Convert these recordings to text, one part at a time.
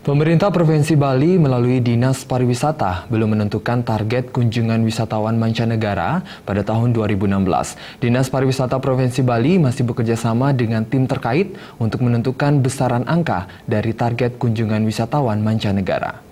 Pemerintah Provinsi Bali melalui Dinas Pariwisata belum menentukan target kunjungan wisatawan mancanegara pada tahun 2016. Dinas Pariwisata Provinsi Bali masih bekerja sama dengan tim terkait untuk menentukan besaran angka dari target kunjungan wisatawan mancanegara.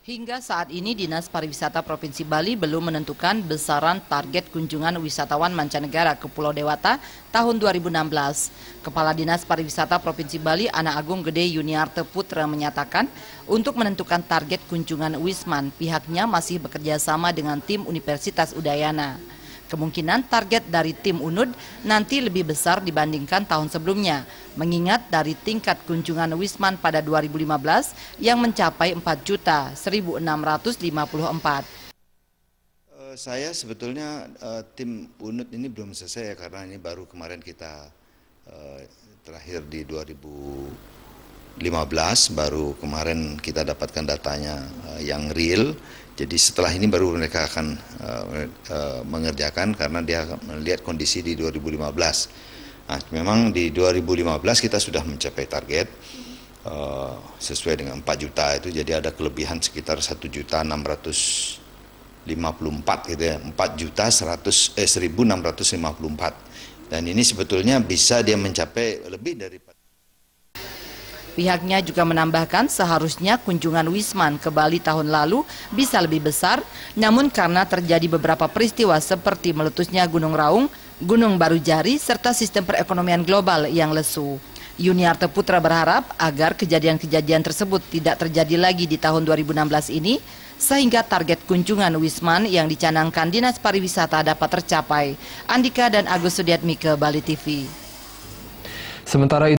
Hingga saat ini Dinas Pariwisata Provinsi Bali belum menentukan besaran target kunjungan wisatawan mancanegara ke Pulau Dewata tahun 2016. Kepala Dinas Pariwisata Provinsi Bali, Ana Agung Gede Yuniarte Putra menyatakan untuk menentukan target kunjungan Wisman, pihaknya masih bekerja sama dengan tim Universitas Udayana. Kemungkinan target dari tim UNUD nanti lebih besar dibandingkan tahun sebelumnya, mengingat dari tingkat kunjungan Wisman pada 2015 yang mencapai 4.1.654. Saya sebetulnya tim UNUD ini belum selesai ya, karena ini baru kemarin kita terakhir di 2015, baru kemarin kita dapatkan datanya yang real. Jadi setelah ini baru mereka akan mengerjakan, karena dia melihat kondisi di 2015. Nah, memang di 2015 kita sudah mencapai target sesuai dengan 4 juta itu, jadi ada kelebihan sekitar 1.654 gitu ya, 1.654. Dan ini sebetulnya bisa dia mencapai lebih dari. Pihaknya juga menambahkan seharusnya kunjungan Wisman ke Bali tahun lalu bisa lebih besar, namun karena terjadi beberapa peristiwa seperti meletusnya Gunung Raung, Gunung Barujari, serta sistem perekonomian global yang lesu. Yuniarte Putra berharap agar kejadian-kejadian tersebut tidak terjadi lagi di tahun 2016 ini, sehingga target kunjungan Wisman yang dicanangkan Dinas Pariwisata dapat tercapai. Andika dan Agus Sudiatmike, Bali TV. Sementara